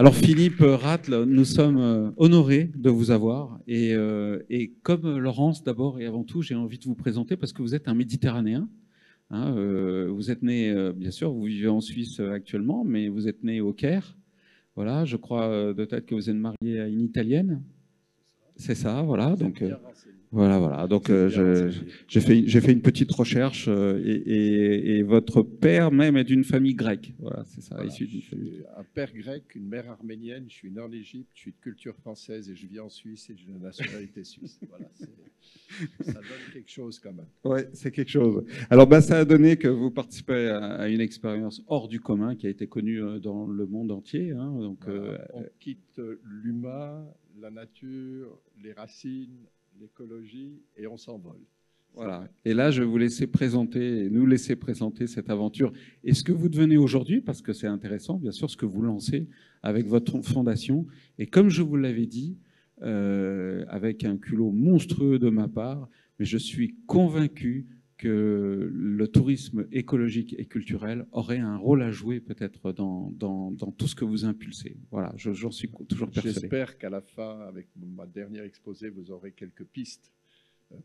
Alors Philippe Ratle, nous sommes honorés de vous avoir et comme Laurence d'abord et avant tout, j'ai envie de vous présenter parce que vous êtes un Méditerranéen. Hein, vous êtes né, bien sûr, vous vivez en Suisse actuellement, mais vous êtes né au Caire. Voilà, je crois de tête que vous êtes marié à une Italienne. C'est ça, voilà. Vous êtes Donc bien renseigné. voilà. Donc Vous êtes bien renseigné. j'ai fait une petite recherche et votre père même est d'une famille grecque. Voilà, c'est ça, Voilà, issu je d'une famille. suis un père grec, une mère arménienne, je suis né en Égypte, je suis de culture française et je vis en Suisse et j'ai la nationalité suisse. Voilà, ça donne quelque chose quand même. Ouais, c'est quelque chose. Alors, ben, ça a donné que vous participez à une expérience hors du commun qui a été connue dans le monde entier. Hein. Donc, Voilà, on quitte l'humain, la nature, les racines, l'écologie et on s'envole. voilà. Et là, je vais vous laisser présenter, nous laisser présenter cette aventure et ce que vous devenez aujourd'hui, parce que c'est intéressant, bien sûr, ce que vous lancez avec votre fondation. Et comme je vous l'avais dit, avec un culot monstrueux de ma part, mais je suis convaincu que le tourisme écologique et culturel aurait un rôle à jouer peut-être dans tout ce que vous impulsez. Voilà, j'en suis toujours persuadé. J'espère qu'à la fin, avec ma dernière exposé, vous aurez quelques pistes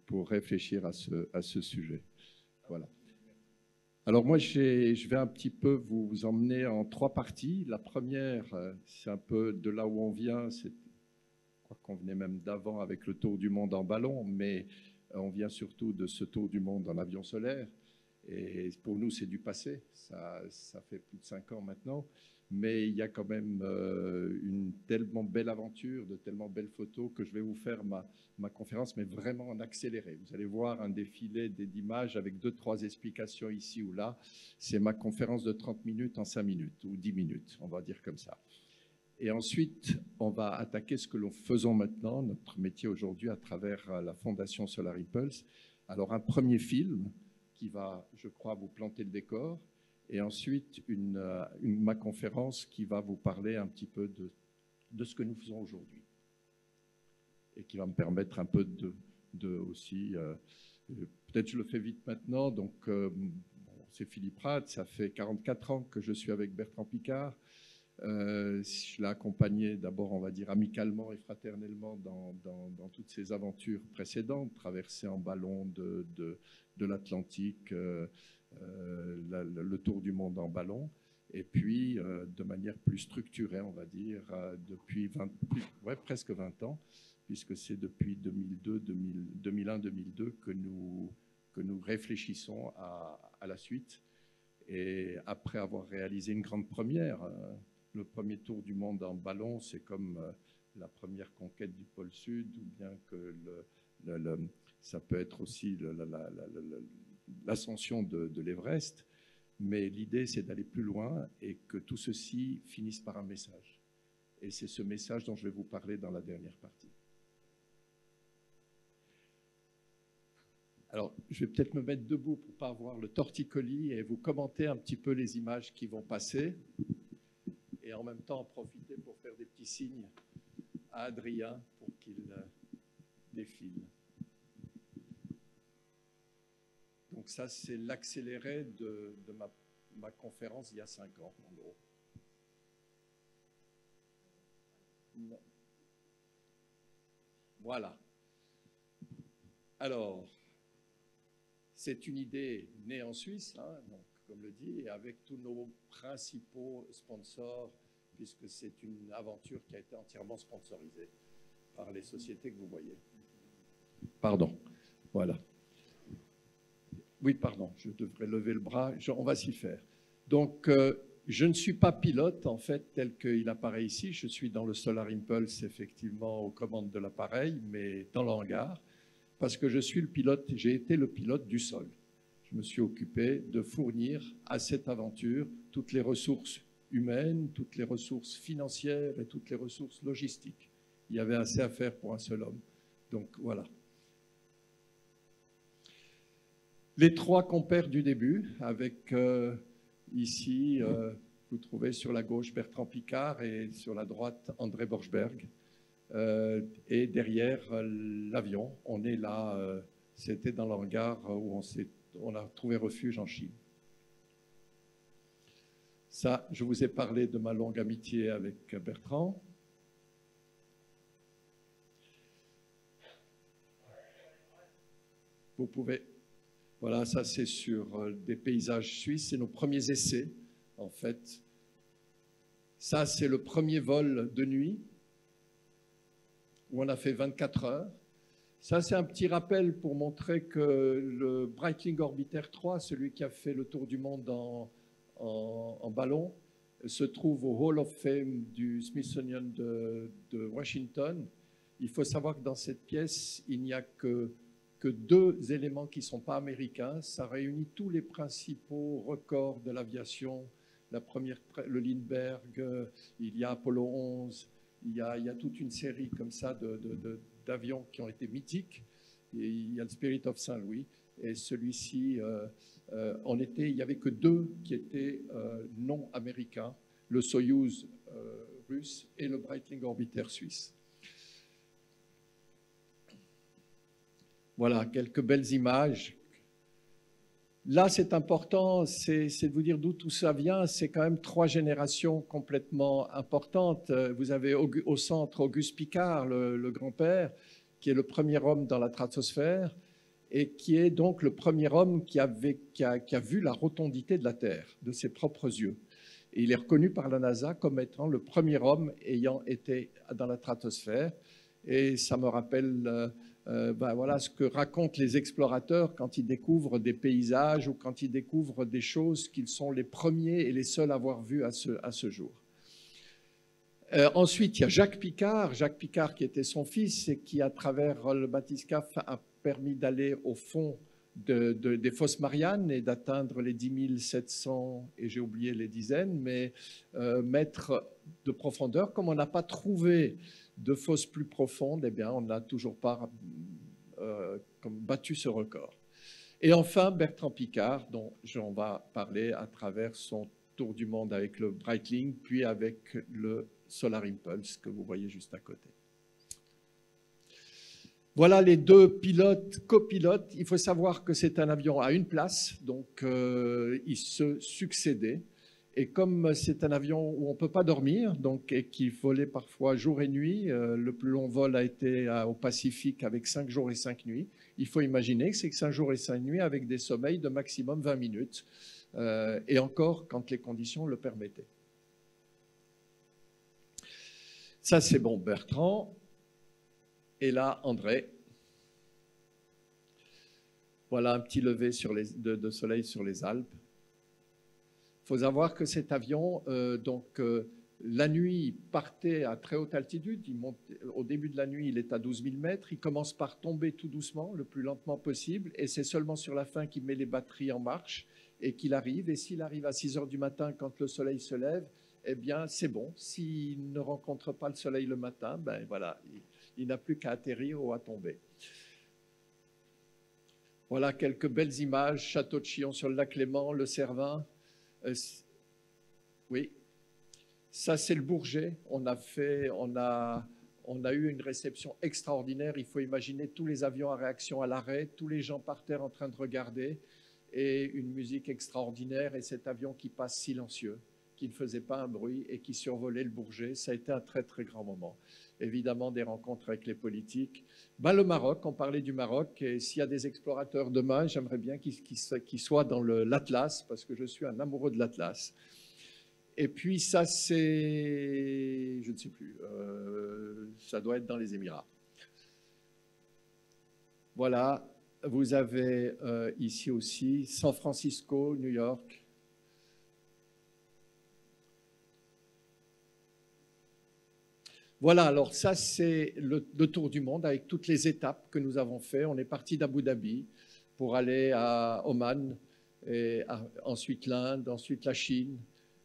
pour réfléchir à ce sujet. Voilà. Alors moi, je vais un petit peu vous emmener en trois parties. La première, c'est un peu de là où on vient. Je crois qu'on venait même d'avant avec le tour du monde en ballon, mais on vient surtout de ce tour du monde en avion solaire. Et pour nous, c'est du passé. Ça fait plus de 5 ans maintenant. Mais il y a quand même une tellement belle aventure, de tellement belles photos que je vais vous faire ma conférence, mais vraiment en accéléré. Vous allez voir un défilé d'images avec 2-3 explications ici ou là. C'est ma conférence de 30 minutes en 5 minutes ou 10 minutes, on va dire comme ça. Et ensuite, on va attaquer ce que nous faisons maintenant, notre métier aujourd'hui à travers la Fondation Solar Impulse. Alors un premier film qui va, je crois, vous planter le décor, et ensuite ma conférence qui va vous parler un petit peu de ce que nous faisons aujourd'hui et qui va me permettre un peu aussi, peut-être je le fais vite maintenant, donc c'est Philippe Rath, ça fait 44 ans que je suis avec Bertrand Piccard. Je l'ai accompagné d'abord, on va dire, amicalement et fraternellement dans toutes ses aventures précédentes, traversées en ballon de l'Atlantique, le tour du monde en ballon, et puis de manière plus structurée, on va dire, depuis presque 20 ans, puisque c'est depuis 2001-2002 que nous réfléchissons à la suite. Et après avoir réalisé une grande première, le premier tour du monde en ballon, c'est comme la première conquête du pôle Sud, ou bien que ça peut être aussi l'ascension de l'Everest. Mais l'idée, c'est d'aller plus loin et que tout ceci finisse par un message. Et c'est ce message dont je vais vous parler dans la dernière partie. Alors, je vais peut-être me mettre debout pour ne pas avoir le torticolis et vous commenter un petit peu les images qui vont passer. Et en même temps, en profiter pour faire des petits signes à Adrien pour qu'il défile. Donc ça, c'est l'accéléré de ma conférence il y a 5 ans, en gros. Non. Voilà. Alors, c'est une idée née en Suisse, hein, donc, comme le dit, et avec tous nos principaux sponsors, puisque c'est une aventure qui a été entièrement sponsorisée par les sociétés que vous voyez. Pardon, voilà. Oui, pardon, je devrais lever le bras, on va s'y faire. Donc, je ne suis pas pilote, en fait, tel qu'il apparaît ici. Je suis dans le Solar Impulse, effectivement, aux commandes de l'appareil, mais dans le hangar, parce que je suis le pilote, j'ai été le pilote du sol. Je me suis occupé de fournir à cette aventure toutes les ressources humaines, toutes les ressources financières et toutes les ressources logistiques. Il y avait assez à faire pour un seul homme. Donc, voilà. Les 3 compères du début, avec ici, vous trouvez sur la gauche Bertrand Piccard et sur la droite André Borschberg. Et derrière l'avion, on est là, c'était dans le hangar où on a trouvé refuge en Chine. Ça, je vous ai parlé de ma longue amitié avec Bertrand. Vous pouvez... Voilà, ça c'est sur des paysages suisses, c'est nos premiers essais, en fait. Ça, c'est le premier vol de nuit, où on a fait 24 heures. Ça, c'est un petit rappel pour montrer que le Breitling Orbiter 3, celui qui a fait le tour du monde en ballon, se trouve au Hall of Fame du Smithsonian de Washington. Il faut savoir que dans cette pièce, il n'y a que deux éléments qui ne sont pas américains. Ça réunit tous les principaux records de l'aviation. La première, le Lindbergh, il y a Apollo 11, il y a toute une série comme ça d'avions qui ont été mythiques. Et il y a le Spirit of Saint-Louis. Et celui-ci, il n'y avait que deux qui étaient non américains, le Soyouz russe et le Breitling Orbiter suisse. Voilà, quelques belles images. Là, c'est important, c'est de vous dire d'où tout ça vient. C'est quand même 3 générations complètement importantes. Vous avez au centre Auguste Piccard, le grand-père, qui est le premier homme dans la stratosphère et qui est donc le premier homme qui a vu la rotondité de la Terre de ses propres yeux. Et il est reconnu par la NASA comme étant le premier homme ayant été dans la stratosphère. Et ça me rappelle... voilà ce que racontent les explorateurs quand ils découvrent des paysages ou quand ils découvrent des choses qu'ils sont les premiers et les seuls à avoir vues à ce jour. Ensuite, il y a Jacques Piccard qui était son fils et qui, à travers le bathyscaphe, a permis d'aller au fond des fosses Mariannes et d'atteindre les 10 700, et j'ai oublié les dizaines, mais mètres de profondeur. Comme on n'a pas trouvé de fosses plus profondes, eh bien, on n'a toujours pas battu ce record. Et enfin, Bertrand Piccard, dont on va parler à travers son tour du monde avec le Breitling, puis avec le Solar Impulse que vous voyez juste à côté. Voilà les deux copilotes. Il faut savoir que c'est un avion à une place, donc ils se succédaient. Et comme c'est un avion où on ne peut pas dormir, donc, et qui volait parfois jour et nuit, le plus long vol a été au Pacifique avec 5 jours et 5 nuits. Il faut imaginer que c'est 5 jours et 5 nuits avec des sommeils de maximum 20 minutes, et encore quand les conditions le permettaient. Ça, c'est bon, Bertrand. Et là, André. Voilà un petit lever de soleil sur les Alpes. Il faut savoir que cet avion, la nuit, il partait à très haute altitude. Au début de la nuit, il est à 12 000 mètres. Il commence par tomber tout doucement, le plus lentement possible. Et c'est seulement sur la fin qu'il met les batteries en marche et qu'il arrive. Et s'il arrive à 6 heures du matin, quand le soleil se lève, eh bien, c'est bon. S'il ne rencontre pas le soleil le matin, ben voilà, il n'a plus qu'à atterrir ou à tomber. Voilà quelques belles images. Château de Chillon sur le lac Léman, le Cervin. Oui, ça c'est le Bourget. On a eu une réception extraordinaire. Il faut imaginer tous les avions à réaction à l'arrêt, tous les gens par terre en train de regarder, et une musique extraordinaire, et cet avion qui passe silencieux, qui ne faisait pas un bruit et qui survolait le Bourget. Ça a été un très très grand moment. Évidemment, des rencontres avec les politiques. Le Maroc, on parlait du Maroc, et s'il y a des explorateurs demain, j'aimerais bien qu'ils soient dans l'Atlas, parce que je suis un amoureux de l'Atlas. Et puis ça, c'est, je ne sais plus, ça doit être dans les Émirats. Voilà, vous avez ici aussi San Francisco, New York. Voilà, alors ça c'est le tour du monde avec toutes les étapes que nous avons fait. On est parti d'Abu Dhabi pour aller à Oman, et ensuite l'Inde, ensuite la Chine,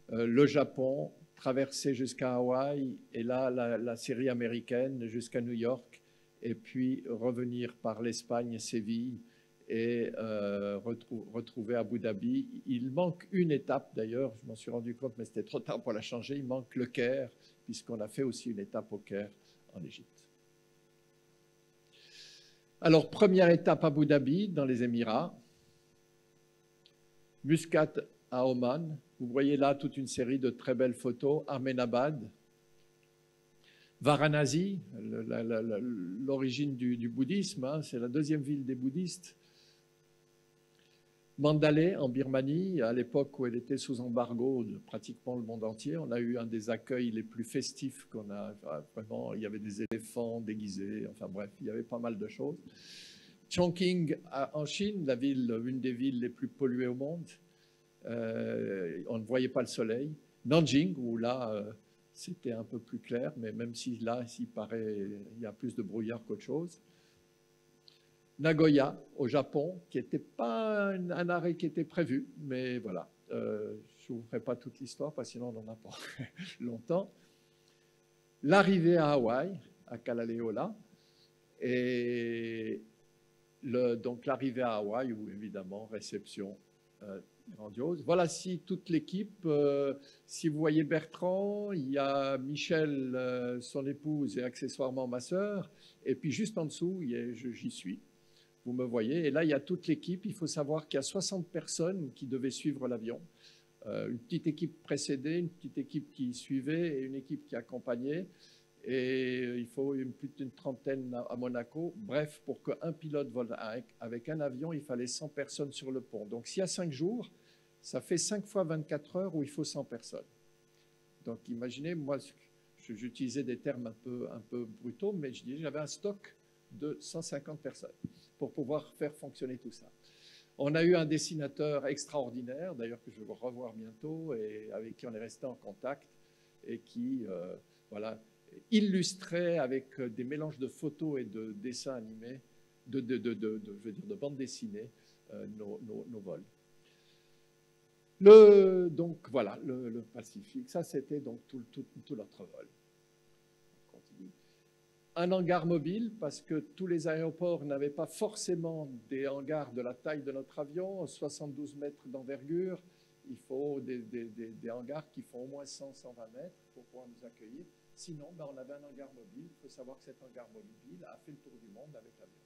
le Japon, traverser jusqu'à Hawaï, et là la série américaine jusqu'à New York, et puis revenir par l'Espagne, Séville, et retrouver Abu Dhabi. Il manque une étape d'ailleurs, je m'en suis rendu compte, mais c'était trop tard pour la changer, il manque le Caire, puisqu'on a fait aussi une étape au Caire en Égypte. Alors, première étape Abu Dhabi, dans les Émirats, Muscat à Oman, Vous voyez là toute une série de très belles photos. Ahmedabad, Varanasi, l'origine du bouddhisme, hein, c'est la deuxième ville des bouddhistes. Mandalay, en Birmanie, à l'époque où elle était sous embargo de pratiquement le monde entier, on a eu un des accueils les plus festifs qu'on a. Vraiment, il y avait des éléphants déguisés, enfin bref, il y avait pas mal de choses. Chongqing, en Chine, une des villes les plus polluées au monde. On ne voyait pas le soleil. Nanjing, où là, c'était un peu plus clair, mais même si là, il y a plus de brouillard qu'autre chose. Nagoya, au Japon, qui n'était pas un arrêt qui était prévu, mais voilà. Je ne vous ferai pas toute l'histoire, parce que sinon on en a pas longtemps. L'arrivée à Hawaï, à Kalaleola, et donc l'arrivée à Hawaï, où évidemment, réception grandiose. Voilà toute l'équipe. Si vous voyez Bertrand, il y a Michel, son épouse, et accessoirement ma sœur, et puis juste en dessous, j'y suis. Vous me voyez, et là, il y a toute l'équipe. Il faut savoir qu'il y a 60 personnes qui devaient suivre l'avion. Une petite équipe précédée, une petite équipe qui suivait et une équipe qui accompagnait. Et il faut plus d'une trentaine à Monaco. Bref, pour qu'un pilote vole avec un avion, il fallait 100 personnes sur le pont. Donc, s'il y a 5 jours, ça fait 5 fois 24 heures où il faut 100 personnes. Donc, imaginez, moi, j'utilisais des termes un peu brutaux, mais je disais j'avais un stock de 150 personnes pour pouvoir faire fonctionner tout ça. On a eu un dessinateur extraordinaire, d'ailleurs que je vais revoir bientôt, et avec qui on est resté en contact, et qui voilà, illustrait avec des mélanges de photos et de dessins animés, je veux dire de bandes dessinées, nos vols. Donc voilà, le Pacifique, ça c'était donc tout notre vol. Un hangar mobile, parce que tous les aéroports n'avaient pas forcément des hangars de la taille de notre avion, 72 mètres d'envergure. Il faut des hangars qui font au moins 100-120 mètres pour pouvoir nous accueillir. Sinon, on avait un hangar mobile. Il faut savoir que cet hangar mobile a fait le tour du monde avec l'avion.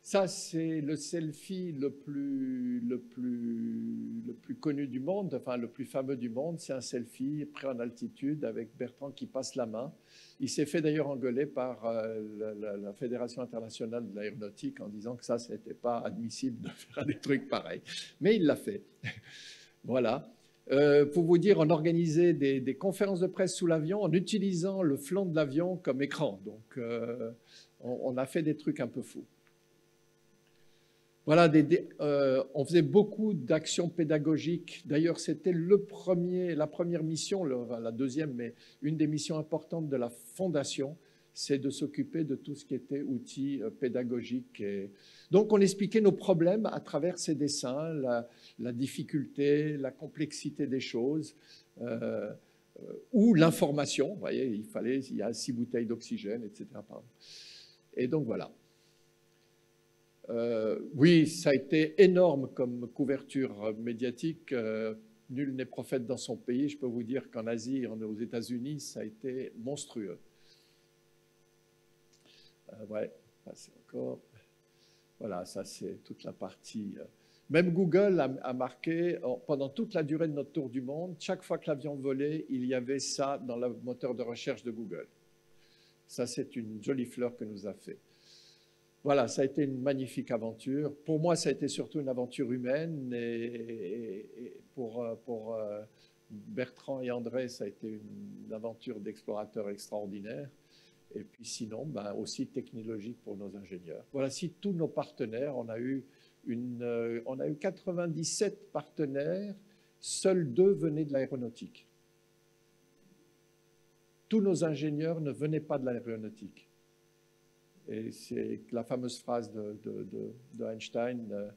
Ça, c'est le selfie le plus connu du monde, enfin le plus fameux du monde. C'est un selfie pris en altitude avec Bertrand qui passe la main. Il s'est fait d'ailleurs engueuler par la Fédération internationale de l'aéronautique en disant que ça, ce n'était pas admissible de faire des trucs pareils. Mais il l'a fait. Voilà. Pour vous dire, on organisait des conférences de presse sous l'avion en utilisant le flanc de l'avion comme écran. Donc, on a fait des trucs un peu fous. Voilà, on faisait beaucoup d'actions pédagogiques. D'ailleurs, c'était la première mission, la deuxième, mais une des missions importantes de la Fondation, c'est de s'occuper de tout ce qui était outils pédagogiques. Donc, on expliquait nos problèmes à travers ces dessins, la difficulté, la complexité des choses, ou l'information. Vous voyez, il y a 6 bouteilles d'oxygène, etc. Et donc, voilà. Oui, ça a été énorme comme couverture médiatique. Nul n'est prophète dans son pays. Je peux vous dire qu'en Asie et aux États-Unis, ça a été monstrueux. Ouais, c'est encore. Voilà, ça c'est toute la partie. Même Google a marqué, pendant toute la durée de notre tour du monde, chaque fois que l'avion volait, il y avait ça dans le moteur de recherche de Google. Ça, c'est une jolie fleur que nous a fait. Voilà, ça a été une magnifique aventure. Pour moi, ça a été surtout une aventure humaine. Et pour Bertrand et André, ça a été une aventure d'explorateur extraordinaire. Et puis sinon, aussi technologique pour nos ingénieurs. Voilà, si tous nos partenaires, on a eu 97 partenaires, seuls 2 venaient de l'aéronautique. Tous nos ingénieurs ne venaient pas de l'aéronautique. Et c'est la fameuse phrase de Einstein,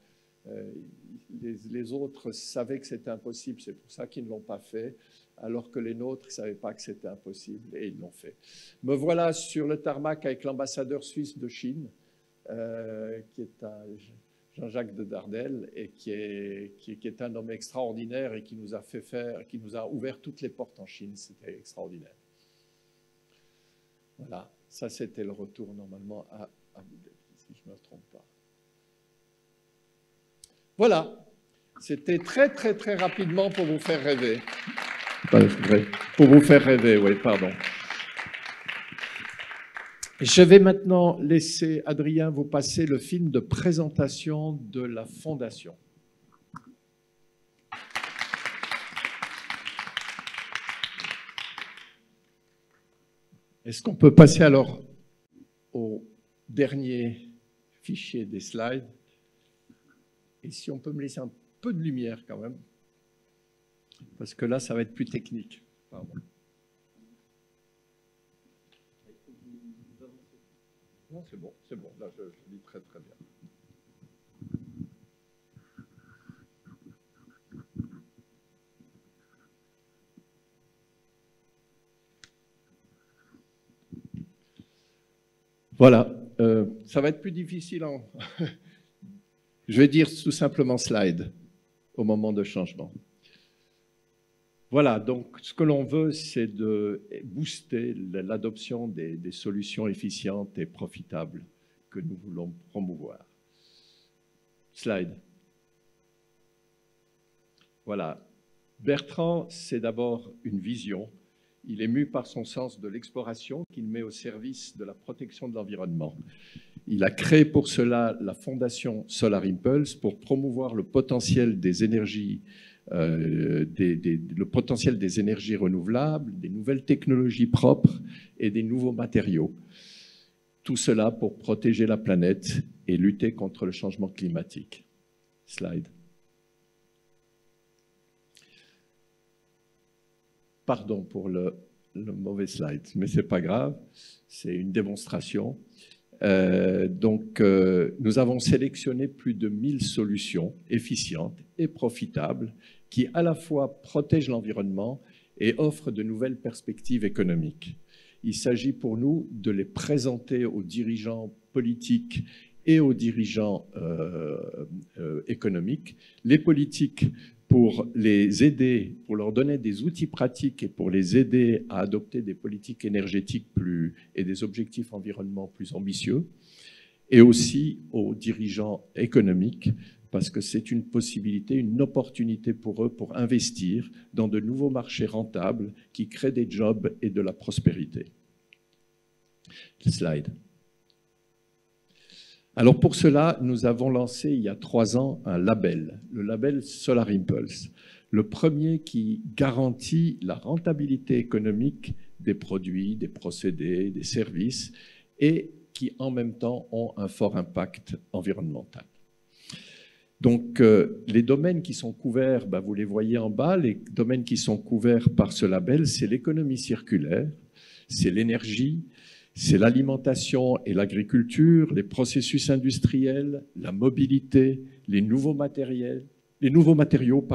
les autres savaient que c'était impossible, c'est pour ça qu'ils ne l'ont pas fait, alors que les nôtres ne savaient pas que c'était impossible, et ils l'ont fait. Me voilà sur le tarmac avec l'ambassadeur suisse de Chine, qui est Jean-Jacques de Dardel, et qui est un homme extraordinaire et qui nous a ouvert toutes les portes en Chine. C'était extraordinaire. Voilà. Ça, c'était le retour normalement à Abu Dhabi, si je ne me trompe pas. Voilà. C'était très, très, très rapidement pour vous faire rêver. Pour vous faire rêver, oui, pardon. Je vais maintenant laisser Adrien vous passer le film de présentation de la Fondation. Est-ce qu'on peut passer alors au dernier fichier des slides? Et si on peut me laisser un peu de lumière quand même, parce que là, ça va être plus technique. Pardon. Non, c'est bon, c'est bon. Là, je lis très, très bien. Voilà, ça va être plus difficile. Je vais dire tout simplement slide au moment de changement. Voilà, donc ce que l'on veut, c'est de booster l'adoption des solutions efficientes et profitables que nous voulons promouvoir. Slide. Voilà. Bertrand, c'est d'abord une vision. Il est mu par son sens de l'exploration qu'il met au service de la protection de l'environnement. Il a créé pour cela la Fondation Solar Impulse pour promouvoir le potentiel des énergies, le potentiel des énergies renouvelables, des nouvelles technologies propres et des nouveaux matériaux. Tout cela pour protéger la planète et lutter contre le changement climatique. Slide. Pardon pour le mauvais slide, mais ce n'est pas grave, c'est une démonstration. Nous avons sélectionné plus de 1000 solutions efficientes et profitables qui à la fois protègent l'environnement et offrent de nouvelles perspectives économiques. Il s'agit pour nous de les présenter aux dirigeants politiques et aux dirigeants économiques. Les politiques pour les aider, pour leur donner des outils pratiques et pour les aider à adopter des politiques énergétiques et des objectifs environnementaux plus ambitieux, et aussi aux dirigeants économiques, parce que c'est une possibilité, une opportunité pour eux pour investir dans de nouveaux marchés rentables qui créent des jobs et de la prospérité. Slide. Alors pour cela, nous avons lancé il y a 3 ans un label, le label Solar Impulse, le premier qui garantit la rentabilité économique des produits, des procédés, des services et qui en même temps ont un fort impact environnemental. Donc les domaines qui sont couverts, vous les voyez en bas, les domaines qui sont couverts par ce label, c'est l'économie circulaire, c'est l'énergie, c'est l'alimentation et l'agriculture, les processus industriels, la mobilité, les nouveaux matériaux,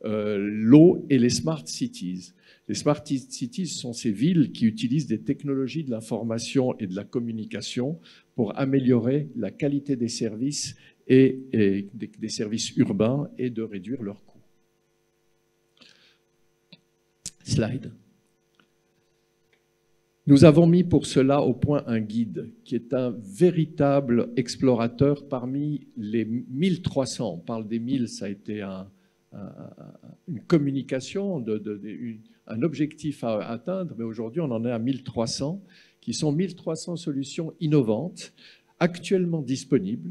l'eau et les smart cities. Les smart cities sont ces villes qui utilisent des technologies de l'information et de la communication pour améliorer la qualité des services et des services urbains et de réduire leurs coûts. Slide. Nous avons mis pour cela au point un guide qui est un véritable explorateur parmi les 1300. On parle des 1000, ça a été une communication, un objectif à atteindre, mais aujourd'hui on en est à 1300, qui sont 1300 solutions innovantes, actuellement disponibles,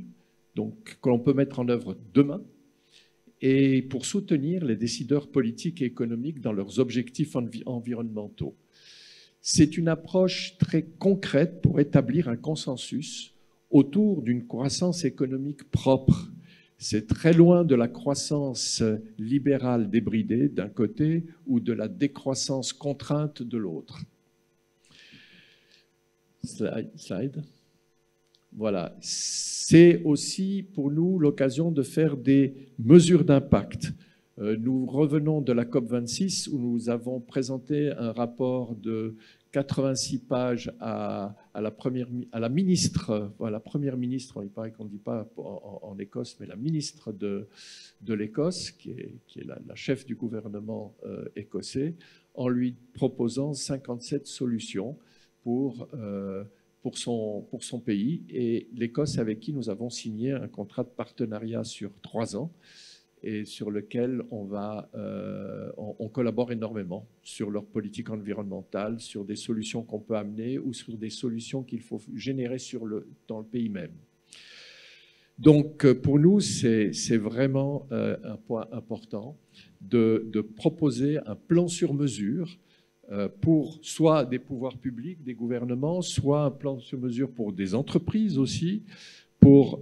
donc que l'on peut mettre en œuvre demain, et pour soutenir les décideurs politiques et économiques dans leurs objectifs environnementaux. C'est une approche très concrète pour établir un consensus autour d'une croissance économique propre. C'est très loin de la croissance libérale débridée d'un côté ou de la décroissance contrainte de l'autre. Slide. Voilà. C'est aussi pour nous l'occasion de faire des mesures d'impact. Nous revenons de la COP26 où nous avons présenté un rapport de 86 pages à la ministre, il paraît qu'on ne dit pas en Écosse, mais la ministre de l'Écosse, qui est la chef du gouvernement écossais, en lui proposant 57 solutions pour son pays. Et l'Écosse avec qui nous avons signé un contrat de partenariat sur 3 ans, et sur lequel on collabore énormément sur leur politique environnementale, sur des solutions qu'on peut amener ou sur des solutions qu'il faut générer dans le pays même. Donc, pour nous, c'est vraiment un point important de proposer un plan sur mesure pour soit des pouvoirs publics, des gouvernements, soit un plan sur mesure pour des entreprises aussi, pour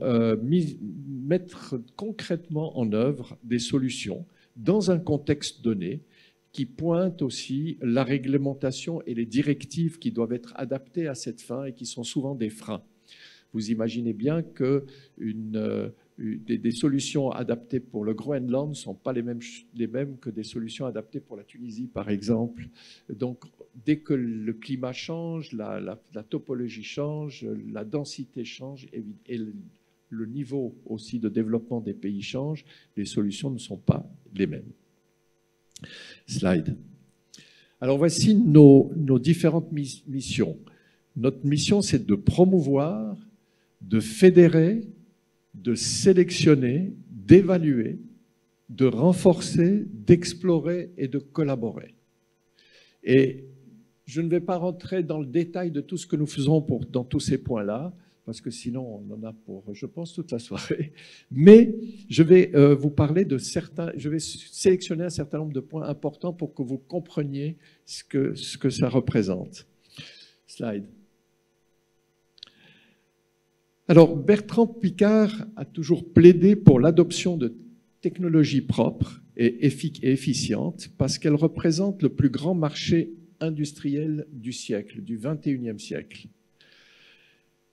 mettre concrètement en œuvre des solutions dans un contexte donné qui pointe aussi la réglementation et les directives qui doivent être adaptées à cette fin et qui sont souvent des freins. Vous imaginez bien que des solutions adaptées pour le Groenland ne sont pas les mêmes que des solutions adaptées pour la Tunisie, par exemple. Donc, dès que le climat change, la topologie change, la densité change et le niveau aussi de développement des pays change, les solutions ne sont pas les mêmes. Slide. Alors, voici nos différentes missions. Notre mission, c'est de promouvoir, de fédérer, de sélectionner, d'évaluer, de renforcer, d'explorer et de collaborer. Et je ne vais pas rentrer dans le détail de tout ce que nous faisons dans tous ces points-là, parce que sinon on en a pour, je pense, toute la soirée. Mais je vais vous parler de je vais sélectionner un certain nombre de points importants pour que vous compreniez ce que ça représente. Slide. Alors, Bertrand Piccard a toujours plaidé pour l'adoption de technologies propres et efficientes parce qu'elles représentent le plus grand marché industriel du siècle, du XXIe siècle.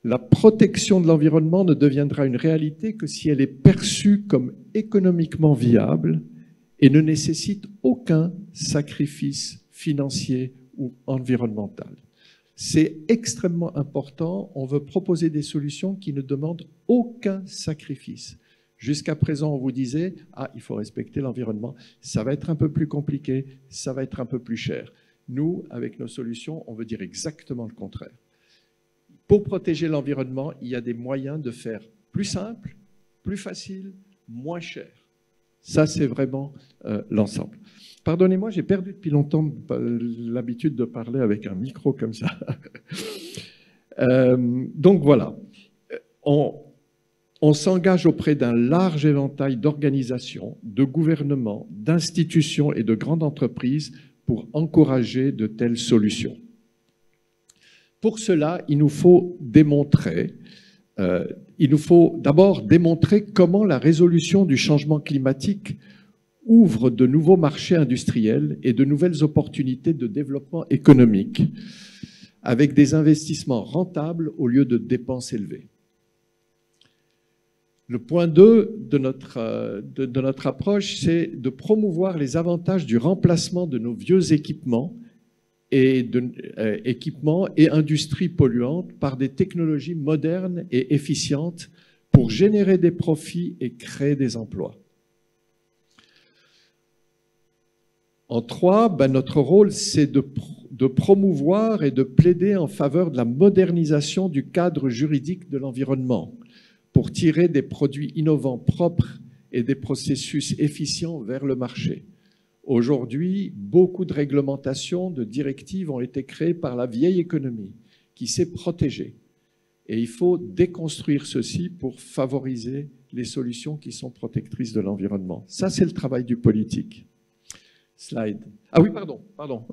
La protection de l'environnement ne deviendra une réalité que si elle est perçue comme économiquement viable et ne nécessite aucun sacrifice financier ou environnemental. C'est extrêmement important. On veut proposer des solutions qui ne demandent aucun sacrifice. Jusqu'à présent, on vous disait « Ah, il faut respecter l'environnement. Ça va être un peu plus compliqué, ça va être un peu plus cher. » Nous, avec nos solutions, on veut dire exactement le contraire. Pour protéger l'environnement, il y a des moyens de faire plus simple, plus facile, moins cher. Ça, c'est vraiment l'ensemble. Pardonnez-moi, j'ai perdu depuis longtemps l'habitude de parler avec un micro comme ça. Donc voilà, on s'engage auprès d'un large éventail d'organisations, de gouvernements, d'institutions et de grandes entreprises pour encourager de telles solutions. Pour cela, il nous faut d'abord démontrer comment la résolution du changement climatique ouvre de nouveaux marchés industriels et de nouvelles opportunités de développement économique, avec des investissements rentables au lieu de dépenses élevées. Le point 2 de notre approche, c'est de promouvoir les avantages du remplacement de nos vieux équipements et industries polluantes par des technologies modernes et efficientes pour générer des profits et créer des emplois. En 3, notre rôle, c'est de promouvoir et de plaider en faveur de la modernisation du cadre juridique de l'environnement pour tirer des produits innovants propres et des processus efficients vers le marché. Aujourd'hui, beaucoup de réglementations, de directives ont été créées par la vieille économie qui s'est protégée. Et il faut déconstruire ceci pour favoriser les solutions qui sont protectrices de l'environnement. Ça, c'est le travail du politique. Slide. Ah oui, pardon.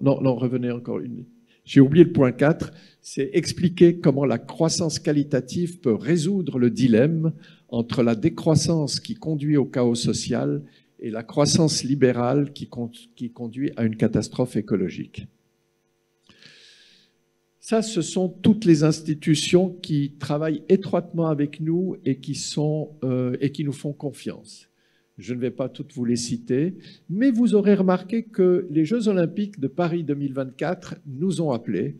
Non, revenez encore une. J'ai oublié le point 4, c'est expliquer comment la croissance qualitative peut résoudre le dilemme entre la décroissance qui conduit au chaos social et la croissance libérale qui conduit à une catastrophe écologique. Ça, ce sont toutes les institutions qui travaillent étroitement avec nous et qui nous font confiance. Je ne vais pas toutes vous les citer, mais vous aurez remarqué que les Jeux Olympiques de Paris 2024 nous ont appelés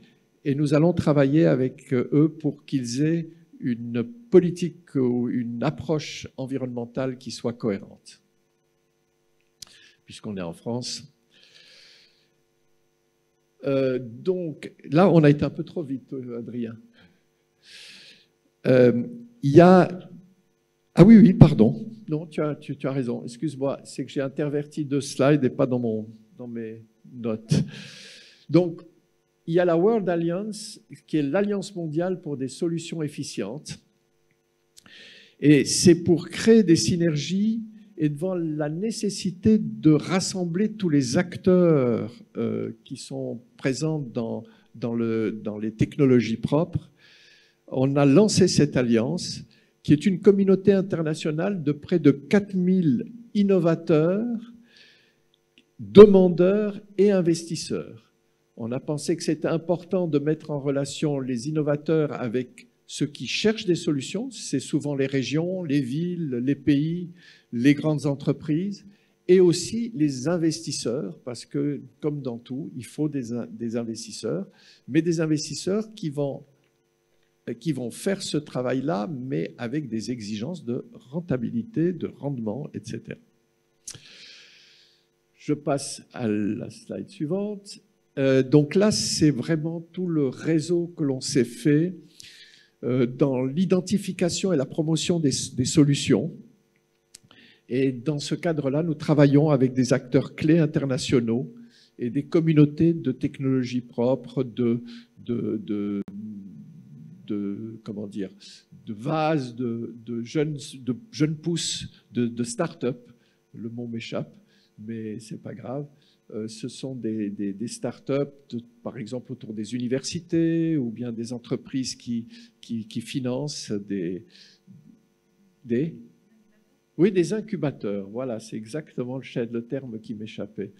et nous allons travailler avec eux pour qu'ils aient une politique ou une approche environnementale qui soit cohérente. Puisqu'on est en France. Donc, là, on a été un peu trop vite, Adrien. Il y a Ah oui, oui, pardon. Non, tu as raison. Excuse-moi, c'est que j'ai interverti 2 slides et pas dans mes notes. Donc, il y a la World Alliance, qui est l'Alliance mondiale pour des solutions efficientes. Et c'est pour créer des synergies et devant la nécessité de rassembler tous les acteurs qui sont présents dans les technologies propres, on a lancé cette alliance qui est une communauté internationale de près de 4000 innovateurs, demandeurs et investisseurs. On a pensé que c'était important de mettre en relation les innovateurs avec ceux qui cherchent des solutions, c'est souvent les régions, les villes, les pays, les grandes entreprises, et aussi les investisseurs, parce que, comme dans tout, il faut des investisseurs, mais des investisseurs qui vont faire ce travail-là, mais avec des exigences de rentabilité, de rendement, etc. Je passe à la slide suivante. Donc là, c'est vraiment tout le réseau que l'on s'est fait dans l'identification et la promotion des solutions. Et dans ce cadre-là, nous travaillons avec des acteurs clés internationaux et des communautés de technologies propres, de vases, de jeunes pousses, de start-up. Le mot m'échappe, mais c'est pas grave. Ce sont des start-up, par exemple autour des universités ou bien des entreprises qui financent des incubateurs. Voilà, c'est exactement le terme qui m'échappait.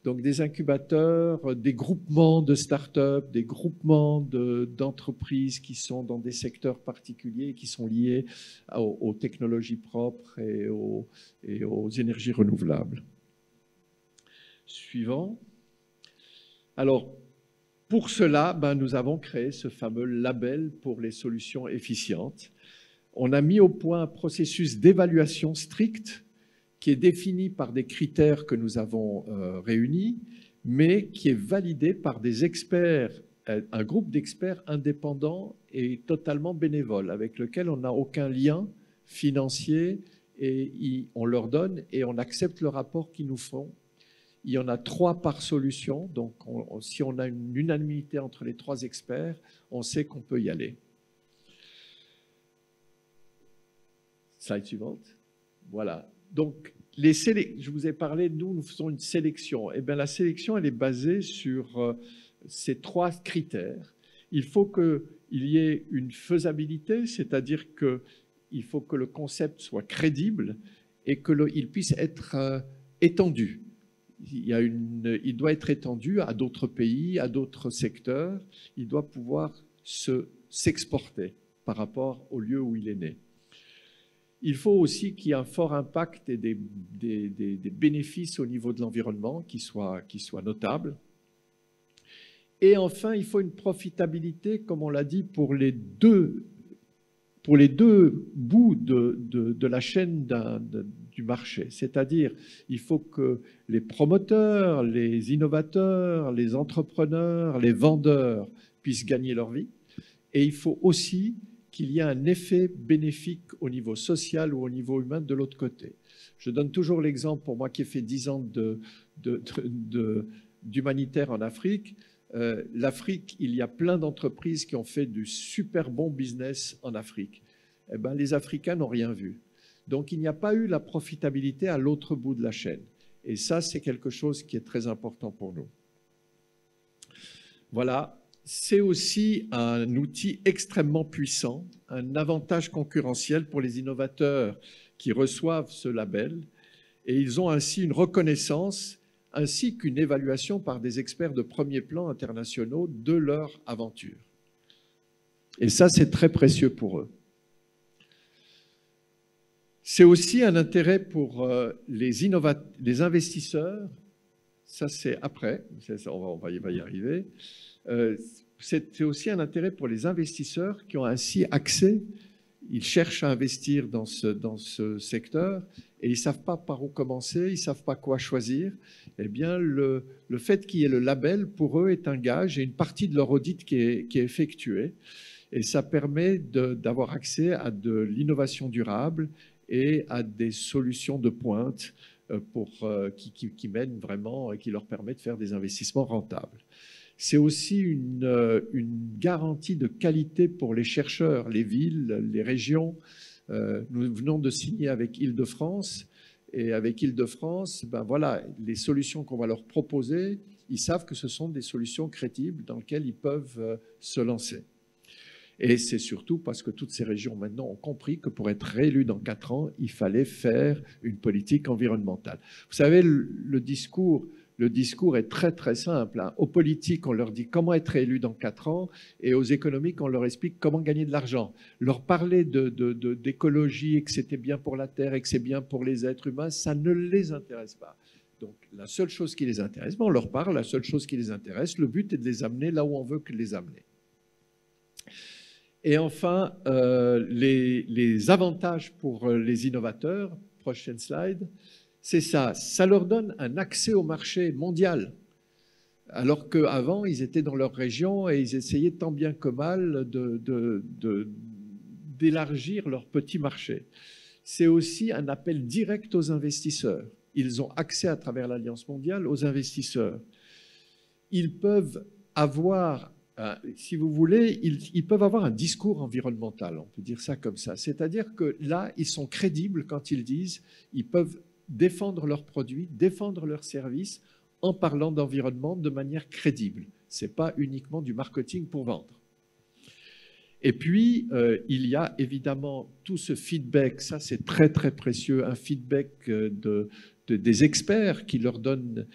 Donc des incubateurs, des groupements de start-up, des groupements d'entreprises qui sont dans des secteurs particuliers, qui sont liés aux technologies propres et aux énergies renouvelables. Suivant. Alors, pour cela, nous avons créé ce fameux label pour les solutions efficientes. On a mis au point un processus d'évaluation strict qui est défini par des critères que nous avons réunis, mais qui est validé par des experts, un groupe d'experts indépendants et totalement bénévoles, avec lequel on n'a aucun lien financier, et on leur donne et on accepte le rapport qu'ils nous font. Il y en a 3 par solution, donc si on a une unanimité entre les 3 experts, on sait qu'on peut y aller. Slide suivante. Voilà. Donc, je vous ai parlé, nous faisons une sélection. Eh bien, la sélection, elle est basée sur ces 3 critères. Il faut qu'il y ait une faisabilité, c'est-à-dire qu'il faut que le concept soit crédible et qu'il puisse être étendu. Il doit être étendu à d'autres pays, à d'autres secteurs. Il doit pouvoir s'exporter par rapport au lieu où il est né. Il faut aussi qu'il y ait un fort impact et des bénéfices au niveau de l'environnement qui soient notables. Et enfin, il faut une profitabilité, comme on l'a dit, pour les deux bouts de la chaîne du marché. C'est-à-dire, il faut que les promoteurs, les innovateurs, les entrepreneurs, les vendeurs puissent gagner leur vie. Et il faut aussi qu'il y ait un effet bénéfique au niveau social ou au niveau humain de l'autre côté. Je donne toujours l'exemple, pour moi qui ai fait 10 ans d'humanitaire en Afrique. L'Afrique, il y a plein d'entreprises qui ont fait du super bon business en Afrique. Eh bien, les Africains n'ont rien vu. Donc, il n'y a pas eu la profitabilité à l'autre bout de la chaîne. Et ça, c'est quelque chose qui est très important pour nous. Voilà. C'est aussi un outil extrêmement puissant, un avantage concurrentiel pour les innovateurs qui reçoivent ce label. Et ils ont ainsi une reconnaissance ainsi qu'une évaluation par des experts de premier plan internationaux de leur aventure. Et ça, c'est très précieux pour eux. C'est aussi un intérêt pour les investisseurs. Ça, c'est après. On va y arriver. C'est aussi un intérêt pour les investisseurs qui ont ainsi accès. Ils cherchent à investir dans ce secteur et ils ne savent pas par où commencer, ils ne savent pas quoi choisir. Eh bien, le fait qu'il y ait le label, pour eux, est un gage et une partie de leur audit qui est effectuée. Et ça permet d'avoir accès à de l'innovation durable et à des solutions de pointe qui mènent vraiment et qui leur permettent de faire des investissements rentables. C'est aussi une garantie de qualité pour les chercheurs, les villes, les régions. Nous venons de signer avec Île-de-France, et avec Île-de-France, ben voilà, les solutions qu'on va leur proposer, ils savent que ce sont des solutions crédibles dans lesquelles ils peuvent se lancer. Et c'est surtout parce que toutes ces régions maintenant ont compris que pour être réélues dans 4 ans, il fallait faire une politique environnementale. Vous savez, le discours est très très simple, hein. Aux politiques, on leur dit comment être réélu dans 4 ans, et aux économiques, on leur explique comment gagner de l'argent. Leur parler d'écologie et que c'était bien pour la Terre et que c'est bien pour les êtres humains, ça ne les intéresse pas. Donc la seule chose qui les intéresse, on leur parle, la seule chose qui les intéresse, le but est de les amener là où on veut que les amener. Et enfin, les avantages pour les innovateurs, prochaine slide, c'est ça, ça leur donne un accès au marché mondial, alors qu'avant, ils étaient dans leur région et ils essayaient tant bien que mal d'élargir leur petit marché. C'est aussi un appel direct aux investisseurs. Ils ont accès à travers l'Alliance mondiale aux investisseurs. Ils peuvent avoir, si vous voulez, ils peuvent avoir un discours environnemental, on peut dire ça comme ça. C'est-à-dire que là, ils sont crédibles quand ils disent, ils peuvent défendre leurs produits, défendre leurs services en parlant d'environnement de manière crédible. Ce n'est pas uniquement du marketing pour vendre. Et puis, il y a évidemment tout ce feedback, ça c'est très très précieux, un feedback des experts qui leur donnent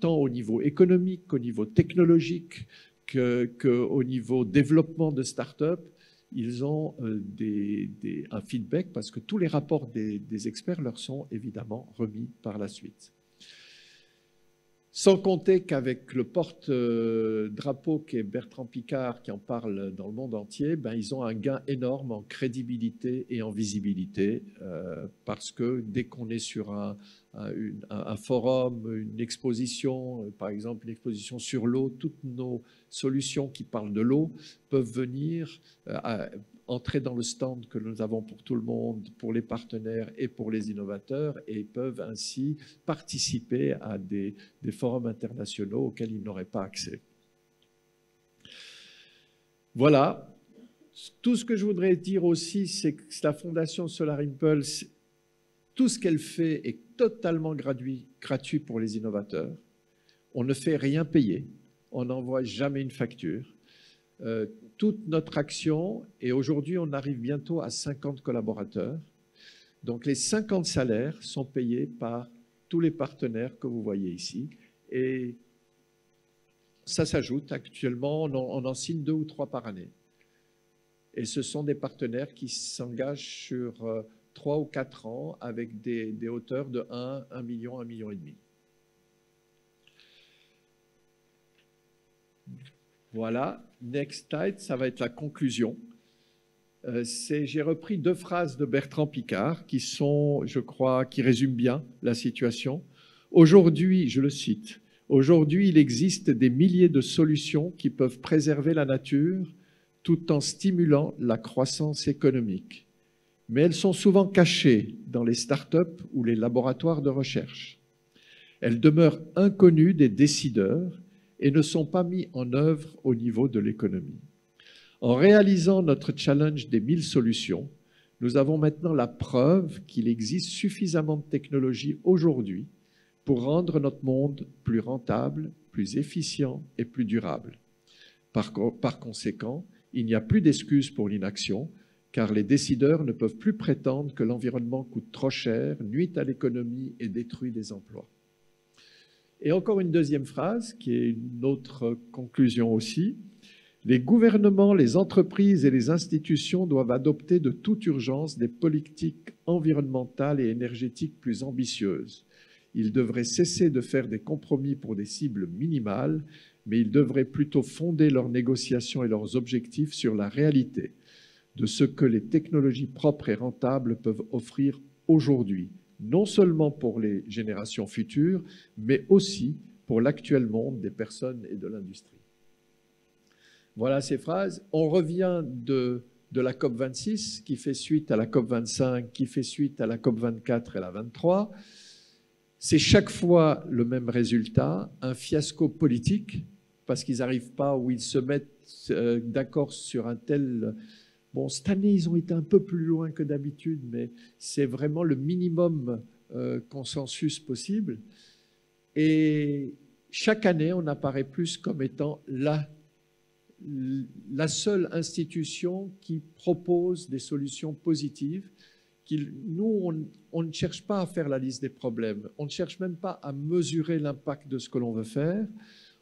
tant au niveau économique qu'au niveau technologique, qu'au niveau développement de start-up. Ils ont un feedback parce que tous les rapports des experts leur sont évidemment remis par la suite. Sans compter qu'avec le porte-drapeau qui est Bertrand Piccard, qui en parle dans le monde entier, ben, ils ont un gain énorme en crédibilité et en visibilité, parce que dès qu'on est sur un forum, une exposition, par exemple une exposition sur l'eau, toutes nos solutions qui parlent de l'eau peuvent venir entrer dans le stand que nous avons pour tout le monde, pour les partenaires et pour les innovateurs, et peuvent ainsi participer à des forums internationaux auxquels ils n'auraient pas accès. Voilà. Tout ce que je voudrais dire aussi, c'est que la Fondation Solar Impulse, tout ce qu'elle fait est totalement gratuit pour les innovateurs. On ne fait rien payer, on n'envoie jamais une facture. Toute notre action, et aujourd'hui on arrive bientôt à 50 collaborateurs, donc les 50 salaires sont payés par tous les partenaires que vous voyez ici, et ça s'ajoute actuellement, on en signe 2 ou 3 par année. Et ce sont des partenaires qui s'engagent sur 3 ou 4 ans avec des hauteurs de 1 million, 1,5 million. Voilà, next slide, ça va être la conclusion. J'ai repris 2 phrases de Bertrand Piccard qui sont, je crois, qui résument bien la situation. Aujourd'hui, je le cite, aujourd'hui, il existe des milliers de solutions qui peuvent préserver la nature tout en stimulant la croissance économique. Mais elles sont souvent cachées dans les startups ou les laboratoires de recherche. Elles demeurent inconnues des décideurs et ne sont pas mises en œuvre au niveau de l'économie. En réalisant notre challenge des 1000 solutions, nous avons maintenant la preuve qu'il existe suffisamment de technologies aujourd'hui pour rendre notre monde plus rentable, plus efficient et plus durable. Par conséquent, il n'y a plus d'excuses pour l'inaction, car les décideurs ne peuvent plus prétendre que l'environnement coûte trop cher, nuit à l'économie et détruit des emplois. Et encore une deuxième phrase, qui est une autre conclusion aussi. Les gouvernements, les entreprises et les institutions doivent adopter de toute urgence des politiques environnementales et énergétiques plus ambitieuses. Ils devraient cesser de faire des compromis pour des cibles minimales, mais ils devraient plutôt fonder leurs négociations et leurs objectifs sur la réalité de ce que les technologies propres et rentables peuvent offrir aujourd'hui, non seulement pour les générations futures, mais aussi pour l'actuel monde des personnes et de l'industrie. Voilà ces phrases. On revient de de la COP26, qui fait suite à la COP25, qui fait suite à la COP24 et la 23. C'est chaque fois le même résultat, un fiasco politique, parce qu'ils n'arrivent pas ou ils se mettent d'accord sur un tel... Bon, cette année, ils ont été un peu plus loin que d'habitude, mais c'est vraiment le minimum consensus possible. Et chaque année, on apparaît plus comme étant la seule institution qui propose des solutions positives. Nous, on ne cherche pas à faire la liste des problèmes. On ne cherche même pas à mesurer l'impact de ce que l'on veut faire.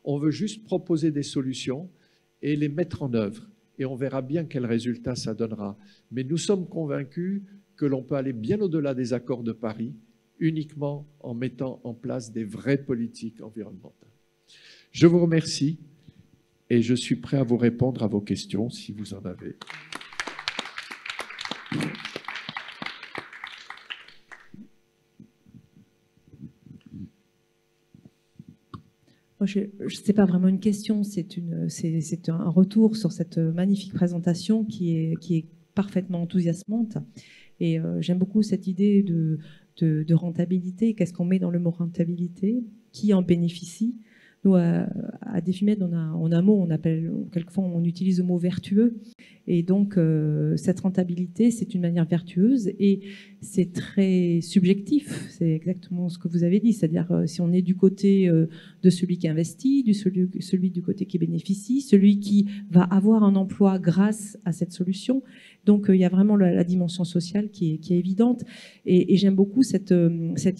On veut juste proposer des solutions et les mettre en œuvre. Et on verra bien quel résultat ça donnera. Mais nous sommes convaincus que l'on peut aller bien au-delà des accords de Paris, uniquement en mettant en place des vraies politiques environnementales. Je vous remercie et je suis prêt à vous répondre à vos questions si vous en avez. Ce n'est pas vraiment une question, c'est un retour sur cette magnifique présentation qui est parfaitement enthousiasmante. Et j'aime beaucoup cette idée de rentabilité. Qu'est-ce qu'on met dans le mot rentabilité? Qui en bénéficie? Nous, à Defimed, on a un mot, quelquefois on utilise le mot vertueux. Et donc, cette rentabilité, c'est une manière vertueuse et c'est très subjectif. C'est exactement ce que vous avez dit. C'est-à-dire, si on est du côté de celui qui investit, celui du côté qui bénéficie, celui qui va avoir un emploi grâce à cette solution. Donc, il y a vraiment la dimension sociale qui est évidente. Et j'aime beaucoup cette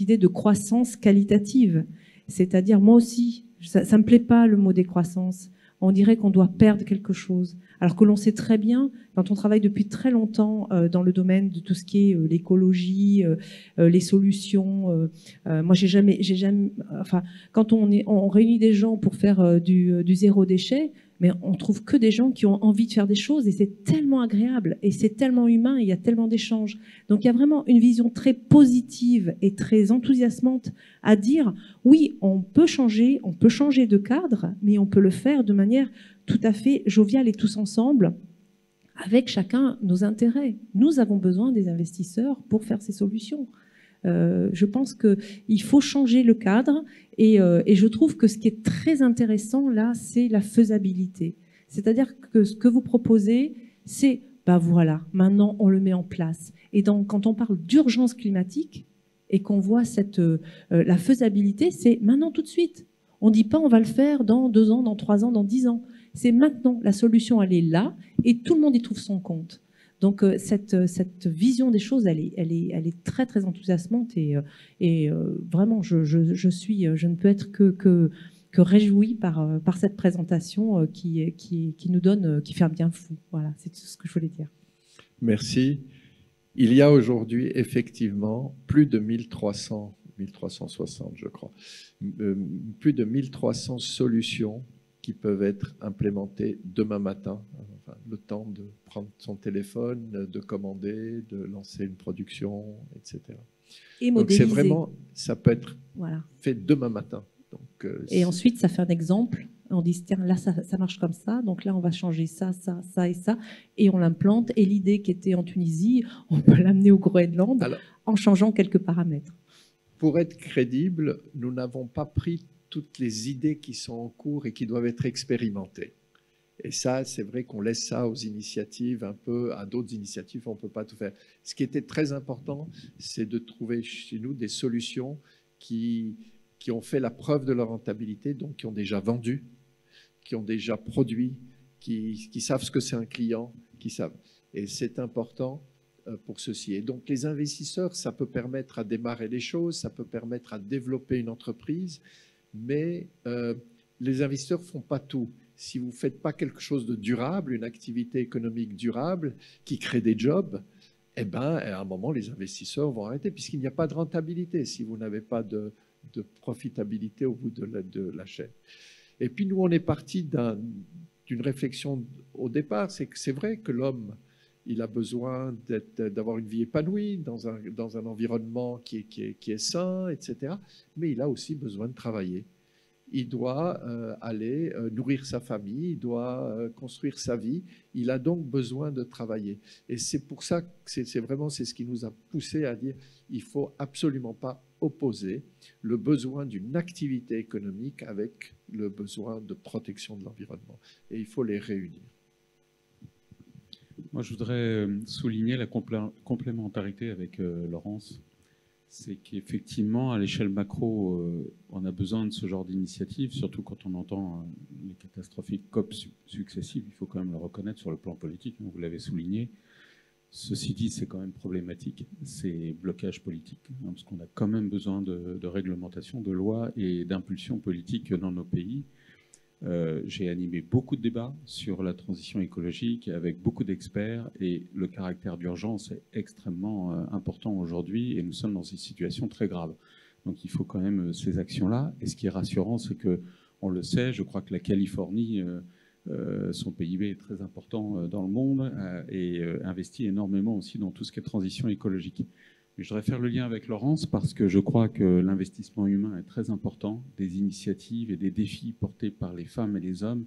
idée de croissance qualitative. C'est-à-dire, moi aussi, ça ne me plaît pas le mot décroissance. On dirait qu'on doit perdre quelque chose. Alors que l'on sait très bien, quand on travaille depuis très longtemps dans le domaine de tout ce qui est l'écologie, les solutions. Moi, j'ai jamais, enfin, quand on réunit des gens pour faire du zéro déchet, mais on trouve que des gens qui ont envie de faire des choses et c'est tellement agréable et c'est tellement humain et il y a tellement d'échanges. Donc il y a vraiment une vision très positive et très enthousiasmante à dire oui, on peut changer de cadre, mais on peut le faire de manière tout à fait joviale et tous ensemble, avec chacun nos intérêts. Nous avons besoin des investisseurs pour faire ces solutions. Je pense qu'il faut changer le cadre et je trouve que ce qui est très intéressant là, c'est la faisabilité. C'est-à-dire que ce que vous proposez, c'est, voilà, maintenant on le met en place. Et donc quand on parle d'urgence climatique et qu'on voit la faisabilité, c'est maintenant tout de suite. On ne dit pas on va le faire dans 2 ans, dans 3 ans, dans 10 ans. C'est maintenant, la solution elle est là et tout le monde y trouve son compte. Donc cette vision des choses, elle est très très enthousiasmante et vraiment je ne peux être que réjouie par cette présentation qui nous donne, qui fait un bien fou. Voilà, c'est tout ce que je voulais dire. Merci. Il y a aujourd'hui effectivement plus de 1360, je crois, plus de 1300 solutions qui peuvent être implémentées demain matin. Enfin, le temps de prendre son téléphone, de commander, de lancer une production, etc. Et modéliser. Donc c'est vraiment, ça peut être fait demain matin. Donc, et ensuite, ça fait un exemple. On dit, tiens, là, ça marche comme ça. Donc là, on va changer ça, ça, ça et ça. Et on l'implante. Et l'idée qui était en Tunisie, on peut l'amener au Groenland en changeant quelques paramètres. Pour être crédible, nous n'avons pas pris toutes les idées qui sont en cours et qui doivent être expérimentées. Et ça, c'est vrai qu'on laisse ça aux initiatives, un peu à d'autres initiatives, on ne peut pas tout faire. Ce qui était très important, c'est de trouver chez nous des solutions qui ont fait la preuve de leur rentabilité, donc qui ont déjà vendu, qui ont déjà produit, qui savent ce que c'est un client, qui savent. Et c'est important pour ceci. Et donc les investisseurs, ça peut permettre à démarrer les choses, ça peut permettre à développer une entreprise, mais les investisseurs ne font pas tout. Si vous ne faites pas quelque chose de durable, une activité économique durable qui crée des jobs, eh ben, à un moment, les investisseurs vont arrêter puisqu'il n'y a pas de rentabilité si vous n'avez pas de profitabilité au bout de la chaîne. Et puis nous, on est parti d'une réflexion au départ, c'est que c'est vrai que l'homme, il a besoin d'avoir une vie épanouie dans un environnement qui est sain, etc. Mais il a aussi besoin de travailler. il doit aller nourrir sa famille, il doit construire sa vie. Il a donc besoin de travailler. Et c'est pour ça que c'est ce qui nous a poussé à dire il ne faut absolument pas opposer le besoin d'une activité économique avec le besoin de protection de l'environnement. Et il faut les réunir. Moi, je voudrais souligner la complémentarité avec Laurence. C'est qu'effectivement, à l'échelle macro, on a besoin de ce genre d'initiative, surtout quand on entend les catastrophiques COP successives. Il faut quand même le reconnaître sur le plan politique, hein, vous l'avez souligné. Ceci dit, c'est quand même problématique, ces blocages politiques, hein, parce qu'on a quand même besoin de réglementation, de lois et d'impulsions politiques dans nos pays. J'ai animé beaucoup de débats sur la transition écologique avec beaucoup d'experts et le caractère d'urgence est extrêmement important aujourd'hui et nous sommes dans une situation très grave. Donc il faut quand même ces actions-là. Et ce qui est rassurant, c'est que, on le sait, je crois que la Californie, son PIB est très important dans le monde et investit énormément aussi dans tout ce qui est transition écologique. Mais je voudrais faire le lien avec Laurence parce que je crois que l'investissement humain est très important, des initiatives et des défis portés par les femmes et les hommes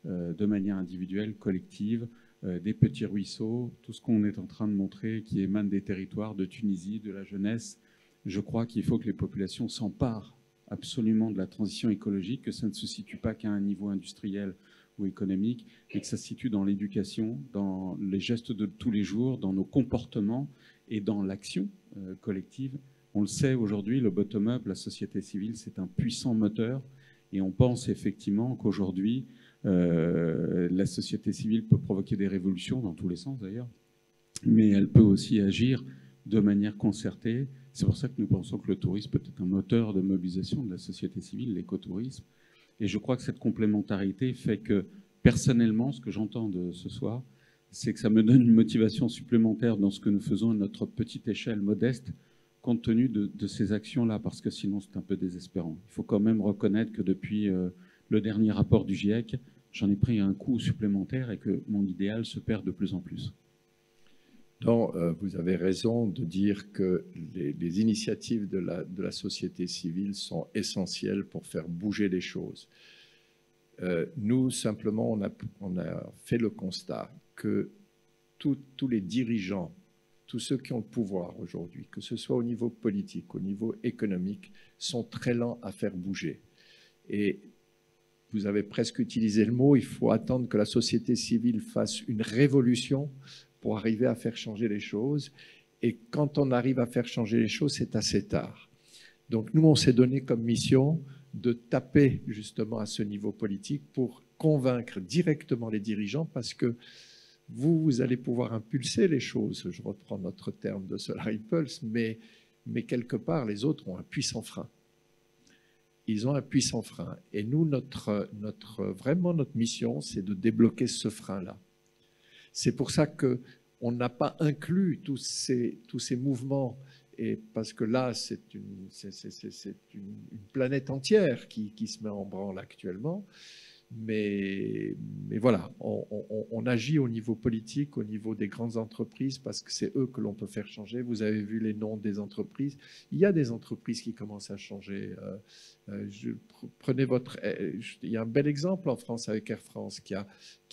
de manière individuelle, collective, des petits ruisseaux, tout ce qu'on est en train de montrer qui émane des territoires de Tunisie, de la jeunesse. Je crois qu'il faut que les populations s'emparent absolument de la transition écologique, que ça ne se situe pas qu'à un niveau industriel ou économique, et que ça se situe dans l'éducation, dans les gestes de tous les jours, dans nos comportements et dans l'action collective. On le sait aujourd'hui, le bottom-up, la société civile, c'est un puissant moteur et on pense effectivement qu'aujourd'hui, la société civile peut provoquer des révolutions dans tous les sens d'ailleurs, mais elle peut aussi agir de manière concertée. C'est pour ça que nous pensons que le tourisme peut être un moteur de mobilisation de la société civile, l'écotourisme. Et je crois que cette complémentarité fait que, personnellement, ce que j'entends de ce soir, c'est que ça me donne une motivation supplémentaire dans ce que nous faisons à notre petite échelle modeste, compte tenu de ces actions-là, parce que sinon c'est un peu désespérant. Il faut quand même reconnaître que depuis le dernier rapport du GIEC, j'en ai pris un coup supplémentaire et que mon idéal se perd de plus en plus. Non, vous avez raison de dire que les initiatives de la société civile sont essentielles pour faire bouger les choses. Nous, simplement, on a fait le constat que tous les dirigeants, tous ceux qui ont le pouvoir aujourd'hui, que ce soit au niveau politique, au niveau économique, sont très lents à faire bouger. Et vous avez presque utilisé le mot, il faut attendre que la société civile fasse une révolution pour arriver à faire changer les choses. Et quand on arrive à faire changer les choses, c'est assez tard. Donc nous, on s'est donné comme mission de taper justement à ce niveau politique pour convaincre directement les dirigeants parce que vous allez pouvoir impulser les choses. Je reprends notre terme de Solar Impulse, mais quelque part, les autres ont un puissant frein. Ils ont un puissant frein. Et nous, vraiment, notre mission, c'est de débloquer ce frein-là. C'est pour ça qu'on n'a pas inclus tous ces mouvements, et parce que là, c'est une planète entière qui se met en branle actuellement. Mais voilà, on agit au niveau politique, au niveau des grandes entreprises, parce que c'est eux que l'on peut faire changer. Vous avez vu les noms des entreprises. Il y a des entreprises qui commencent à changer. Il y a un bel exemple en France avec Air France qui a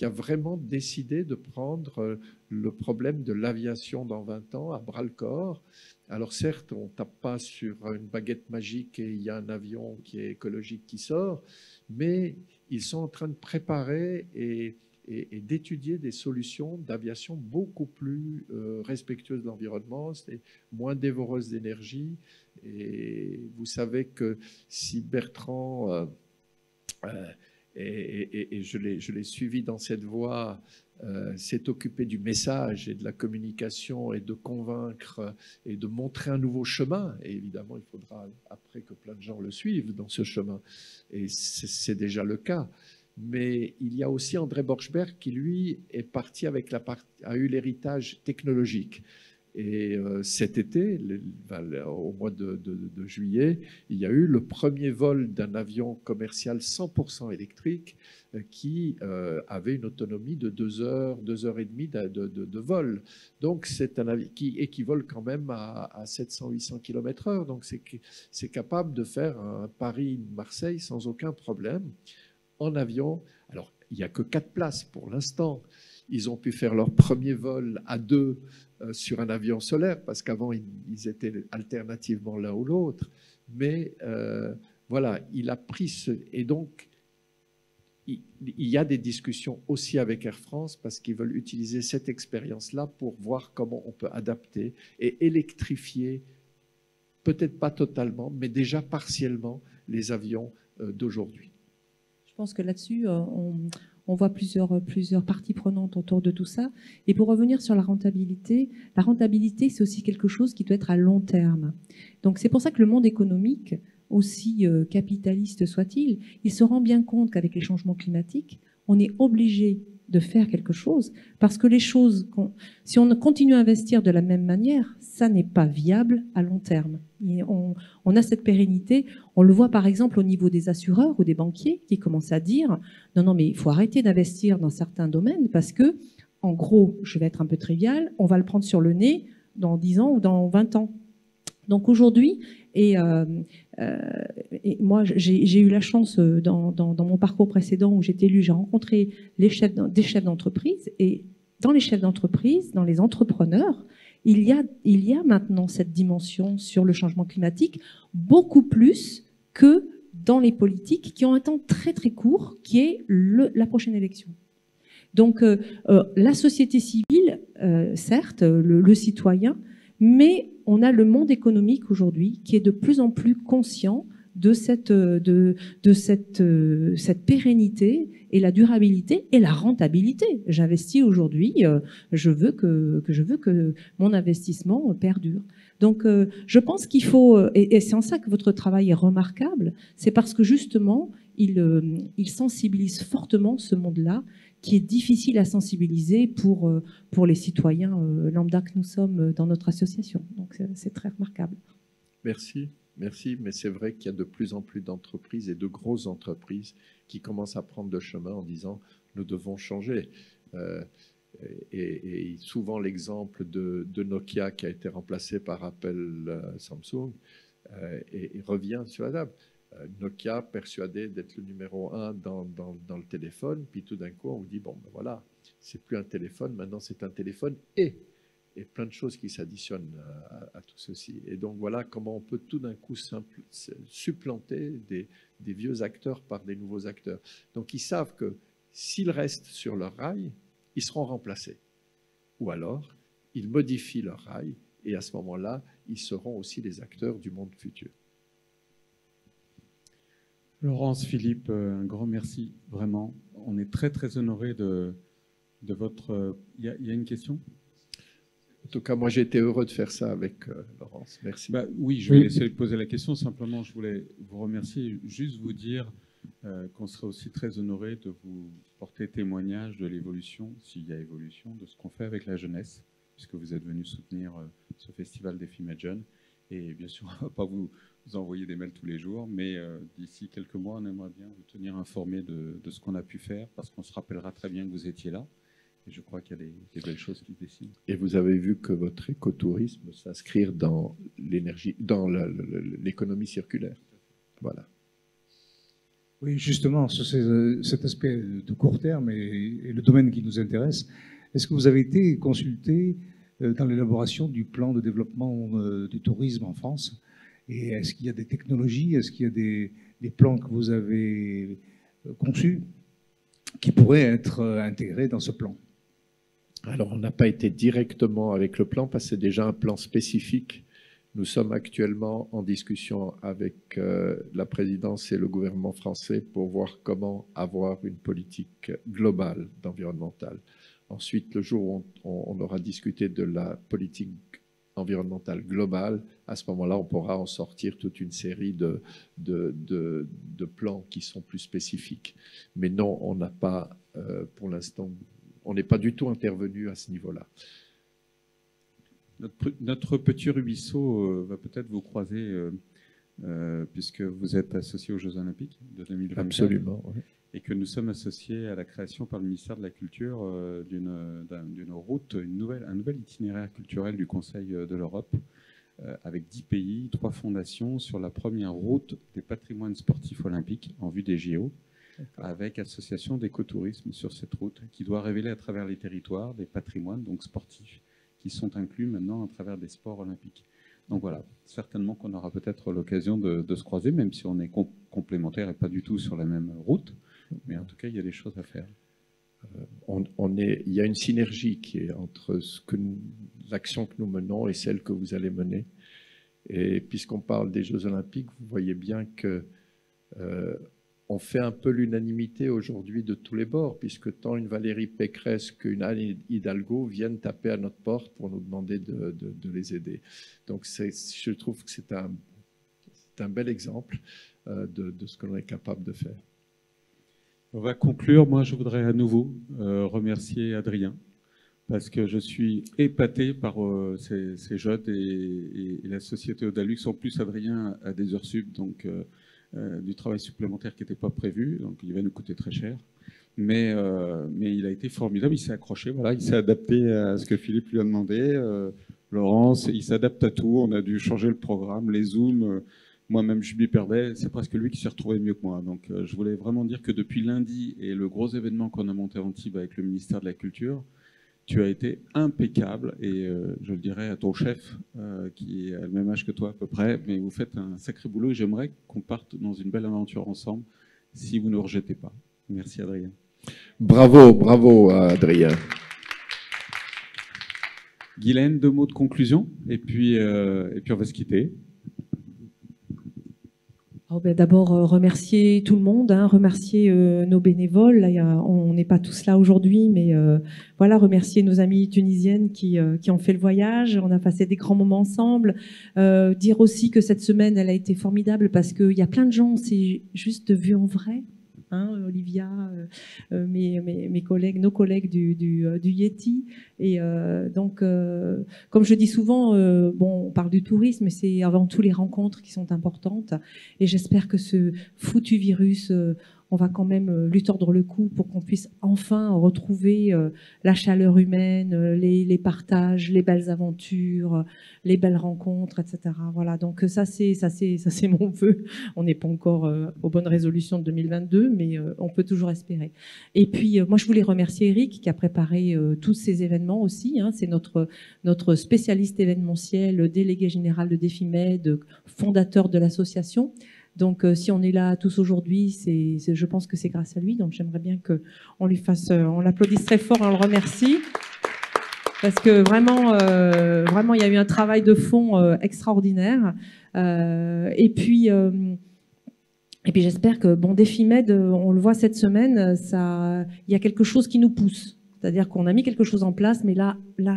vraiment décidé de prendre le problème de l'aviation dans 20 ans à bras-le-corps. Alors certes, on ne tape pas sur une baguette magique et il y a un avion qui est écologique qui sort, mais ils sont en train de préparer et d'étudier des solutions d'aviation beaucoup plus respectueuses de l'environnement, moins dévoreuses d'énergie. Et vous savez que si Bertrand, et je l'ai suivi dans cette voie, s'est occupé du message et de la communication et de convaincre et de montrer un nouveau chemin. Et évidemment, il faudra après que plein de gens le suivent dans ce chemin. Et c'est déjà le cas. Mais il y a aussi André Borschberg qui, lui, est parti a eu l'héritage technologique. Et cet été, au mois de juillet, il y a eu le premier vol d'un avion commercial 100% électrique qui avait une autonomie de 2 heures, 2 heures et demie de vol. Donc c'est un avion qui vole quand même à 700-800 km/h. Donc c'est capable de faire un Paris-Marseille sans aucun problème en avion. Alors il n'y a que 4 places pour l'instant. Ils ont pu faire leur premier vol à 2 sur un avion solaire, parce qu'avant, ils étaient alternativement l'un ou l'autre. Mais voilà, il a pris ce... Et donc, il y a des discussions aussi avec Air France, parce qu'ils veulent utiliser cette expérience-là pour voir comment on peut adapter et électrifier, peut-être pas totalement, mais déjà partiellement, les avions d'aujourd'hui. Je pense que là-dessus, on voit plusieurs parties prenantes autour de tout ça. Et pour revenir sur la rentabilité, c'est aussi quelque chose qui doit être à long terme. Donc c'est pour ça que le monde économique, aussi capitaliste soit-il, il se rend bien compte qu'avec les changements climatiques, on est obligé de faire quelque chose, parce que les choses, si on continue à investir de la même manière, ça n'est pas viable à long terme. Et on a cette pérennité, on le voit par exemple au niveau des assureurs ou des banquiers qui commencent à dire « Non, mais il faut arrêter d'investir dans certains domaines parce que, en gros, je vais être un peu trivial, on va le prendre sur le nez dans 10 ans ou dans 20 ans. » Donc aujourd'hui, et moi j'ai eu la chance dans mon parcours précédent où j'étais élue, j'ai rencontré des chefs d'entreprise, et dans les chefs d'entreprise, dans les entrepreneurs, il y a maintenant cette dimension sur le changement climatique, beaucoup plus que dans les politiques qui ont un temps très très court, qui est la prochaine élection. Donc la société civile, certes, le citoyen, mais on a le monde économique aujourd'hui qui est de plus en plus conscient de cette pérennité et la durabilité et la rentabilité. J'investis aujourd'hui, je veux que mon investissement perdure. Donc je pense qu'il faut, et c'est en ça que votre travail est remarquable, c'est parce que justement, il sensibilise fortement ce monde-là, qui est difficile à sensibiliser pour les citoyens lambda que nous sommes dans notre association. Donc c'est très remarquable. Merci, mais c'est vrai qu'il y a de plus en plus d'entreprises et de grosses entreprises qui commencent à prendre le chemin en disant « nous devons changer ». Et souvent l'exemple de Nokia qui a été remplacé par Apple Samsung et revient sur la table. Nokia persuadé d'être le numéro 1 dans le téléphone, puis tout d'un coup on vous dit bon ben voilà, c'est plus un téléphone, maintenant c'est un téléphone et plein de choses qui s'additionnent à tout ceci. Et donc voilà comment on peut tout d'un coup supplanter des vieux acteurs par des nouveaux acteurs. Donc ils savent que s'ils restent sur leur rail, ils seront remplacés. Ou alors, ils modifient leur rail et à ce moment-là, ils seront aussi les acteurs du monde futur. Laurence, Philippe, un grand merci, vraiment. On est très, très honorés de votre... Il y a une question ? En tout cas, moi, j'ai été heureux de faire ça avec Laurence. Merci. Oui, je vais laisser poser la question. Simplement, je voulais vous remercier, juste vous dire qu'on serait aussi très honorés de vous porter témoignage de l'évolution, s'il y a évolution, de ce qu'on fait avec la jeunesse, puisque vous êtes venu soutenir ce festival des films jeunes. Et bien sûr, on ne va pas vous envoyer des mails tous les jours, mais d'ici quelques mois, on aimerait bien vous tenir informé de ce qu'on a pu faire, parce qu'on se rappellera très bien que vous étiez là. Et je crois qu'il y a des belles choses qui se dessinent. Et vous avez vu que votre écotourisme s'inscrit dans l'énergie, dans l'économie circulaire. Voilà. Oui, justement, sur cet aspect de court terme et le domaine qui nous intéresse, est-ce que vous avez été consulté dans l'élaboration du plan de développement du tourisme en France? Et est-ce qu'il y a des technologies, est-ce qu'il y a des plans que vous avez conçus qui pourraient être intégrés dans ce plan? Alors, on n'a pas été directement avec le plan parce que c'est déjà un plan spécifique. Nous sommes actuellement en discussion avec la présidence et le gouvernement français pour voir comment avoir une politique globale d'environnementale. Ensuite, le jour où on aura discuté de la politique environnementale globale, à ce moment-là, on pourra en sortir toute une série de plans qui sont plus spécifiques. Mais non, on n'a pas, pour l'instant, on n'est pas du tout intervenu à ce niveau-là. Notre petit ruisseau va peut-être vous croiser, puisque vous êtes associé aux Jeux Olympiques de 2024. Absolument. Oui. Et que nous sommes associés à la création par le ministère de la Culture d'une route, un nouvel itinéraire culturel du Conseil de l'Europe, avec 10 pays, 3 fondations, sur la première route des patrimoines sportifs olympiques en vue des JO, avec association d'écotourisme sur cette route, qui doit révéler à travers les territoires des patrimoines donc sportifs qui sont inclus maintenant à travers des sports olympiques. Donc voilà, certainement qu'on aura peut-être l'occasion de se croiser, même si on est complémentaires et pas du tout sur la même route. Mais en tout cas, il y a des choses à faire. Il y a une synergie qui est entre l'action que nous menons et celle que vous allez mener. Et puisqu'on parle des Jeux Olympiques, vous voyez bien que on fait un peu l'unanimité aujourd'hui de tous les bords, puisque tant une Valérie Pécresse qu'une Anne Hidalgo viennent taper à notre porte pour nous demander de les aider. Donc je trouve que c'est un bel exemple de ce que l'on est capable de faire. On va conclure. Moi, je voudrais à nouveau remercier Adrien, parce que je suis épaté par ces jeunes et la société Odalux. En plus, Adrien a des heures sup, donc du travail supplémentaire qui n'était pas prévu, donc il va nous coûter très cher. Mais il a été formidable, il s'est accroché, voilà, il s'est adapté à ce que Philippe lui a demandé. Laurence, il s'adapte à tout. On a dû changer le programme, les Zooms. Moi-même, je m'y perdais. C'est presque lui qui s'est retrouvé mieux que moi. Donc, je voulais vraiment dire que depuis lundi et le gros événement qu'on a monté à Antibes avec le ministère de la Culture, tu as été impeccable. Et je le dirais à ton chef, qui a le même âge que toi à peu près, mais vous faites un sacré boulot et j'aimerais qu'on parte dans une belle aventure ensemble si vous ne nous rejetez pas. Merci, Adrien. Bravo, bravo, Adrien. Guylaine, 2 mots de conclusion et puis on va se quitter. D'abord, remercier tout le monde, remercier nos bénévoles. Là, on n'est pas tous là aujourd'hui, mais voilà, remercier nos amies tunisiennes qui ont fait le voyage. On a passé des grands moments ensemble. Dire aussi que cette semaine, elle a été formidable parce qu'il y a plein de gens, on s'est juste vus en vrai. Olivia, mes collègues, nos collègues du Yeti. Et donc, comme je dis souvent, on parle du tourisme, mais c'est avant tout les rencontres qui sont importantes. Et j'espère que ce foutu virus, on va quand même lui tordre le cou pour qu'on puisse enfin retrouver la chaleur humaine, les partages, les belles aventures, les belles rencontres, etc. Voilà, donc ça c'est mon vœu. On n'est pas encore aux bonnes résolutions de 2022, mais on peut toujours espérer. Et puis, moi, je voulais remercier Eric qui a préparé tous ces événements aussi. C'est notre spécialiste événementiel, délégué général de Défimed, fondateur de l'association. Donc, si on est là tous aujourd'hui, je pense que c'est grâce à lui. Donc, j'aimerais bien qu'on lui fasse, on l'applaudisse très fort, on le remercie. Parce que vraiment, il y a eu un travail de fond extraordinaire. Et puis, j'espère que, Défimed, on le voit cette semaine, il y a quelque chose qui nous pousse. C'est-à-dire qu'on a mis quelque chose en place, mais là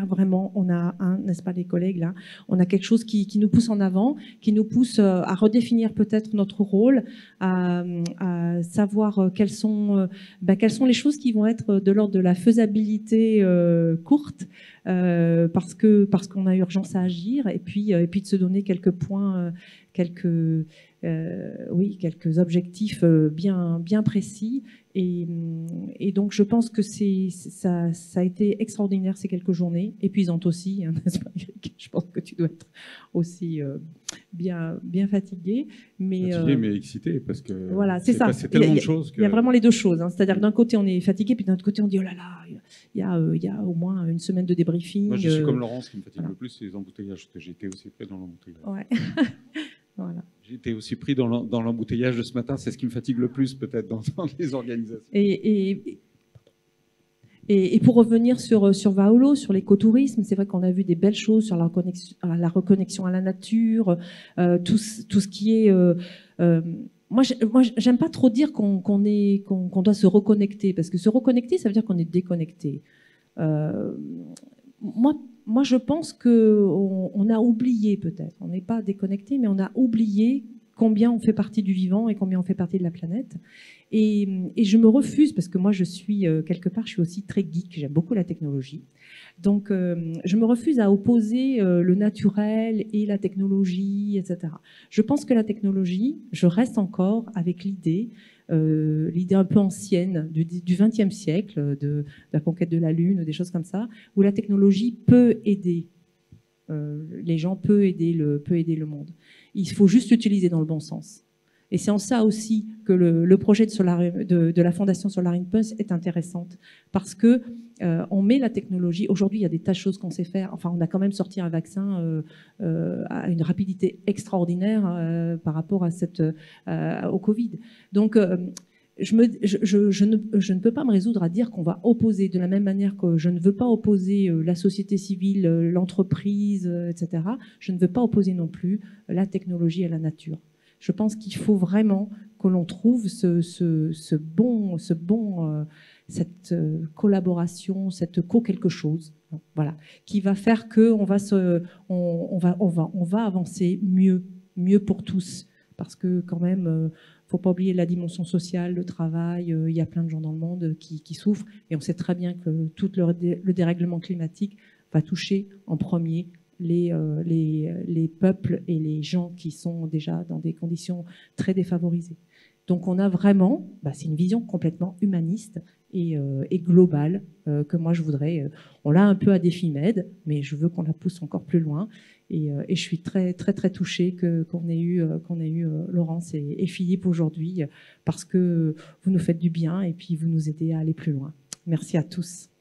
vraiment, on a n'est-ce pas les collègues, là, on a quelque chose qui nous pousse en avant, qui nous pousse à redéfinir peut-être notre rôle, à savoir quelles sont les choses qui vont être de l'ordre de la faisabilité courte, parce qu'on a urgence à agir, et puis de se donner quelques points, quelques objectifs bien précis. Et donc, je pense que ça a été extraordinaire ces quelques journées, épuisantes aussi, n'est-ce pas, Eric ? Je pense que tu dois être aussi bien fatigué. Fatigué, mais excité, parce que voilà, c'est ça. passé tellement de choses. Il y a vraiment les deux choses. C'est-à-dire que d'un côté, on est fatigué, puis d'un autre côté, on dit, oh là là, il y a au moins une semaine de débriefing. Moi, je suis comme Laurence, qui me fatigue le plus, c'est les embouteillages, parce que j'ai été aussi pris dans l'embouteillage. Ouais. Voilà. J'ai été aussi pris dans l'embouteillage de ce matin, c'est ce qui me fatigue le plus peut-être dans les organisations. Et pour revenir sur Vaolo, sur l'écotourisme, c'est vrai qu'on a vu des belles choses sur la reconnexion à la nature, tout ce qui est... Moi, j'aime pas trop dire qu'on doit se reconnecter, parce que se reconnecter, ça veut dire qu'on est déconnecté. Moi, je pense qu'on a oublié peut-être, on n'est pas déconnecté, mais on a oublié combien on fait partie du vivant et combien on fait partie de la planète. Et je me refuse, parce que moi je suis quelque part, je suis aussi très geek, j'aime beaucoup la technologie. Donc je me refuse à opposer le naturel et la technologie, etc. Je pense que la technologie, je reste encore avec l'idée un peu ancienne du XXe siècle, de la conquête de la Lune, des choses comme ça, où la technologie peut aider les gens, peut aider le monde. Il faut juste l'utiliser dans le bon sens. Et c'est en ça aussi que le projet de la Fondation Solar Impulse est intéressante, parce que on met la technologie. Aujourd'hui, il y a des tas de choses qu'on sait faire. Enfin, on a quand même sorti un vaccin à une rapidité extraordinaire par rapport à au Covid. Donc, je ne peux pas me résoudre à dire qu'on va opposer, de la même manière que je ne veux pas opposer la société civile, l'entreprise, etc. Je ne veux pas opposer non plus la nature. Je pense qu'il faut vraiment que l'on trouve cette collaboration, cette co-quelque chose, voilà, qui va faire qu'on va avancer mieux pour tous, parce que quand même, faut pas oublier la dimension sociale, le travail. Il y a plein de gens dans le monde qui souffrent, et on sait très bien que tout le dérèglement climatique va toucher en premier les peuples et les gens qui sont déjà dans des conditions très défavorisées. Donc on a vraiment, c'est une vision complètement humaniste et globale que moi je voudrais. On l'a un peu à Défimed, mais je veux qu'on la pousse encore plus loin. Et je suis très très très touchée qu'on ait eu Laurence et Philippe aujourd'hui, parce que vous nous faites du bien et puis vous nous aidez à aller plus loin. Merci à tous.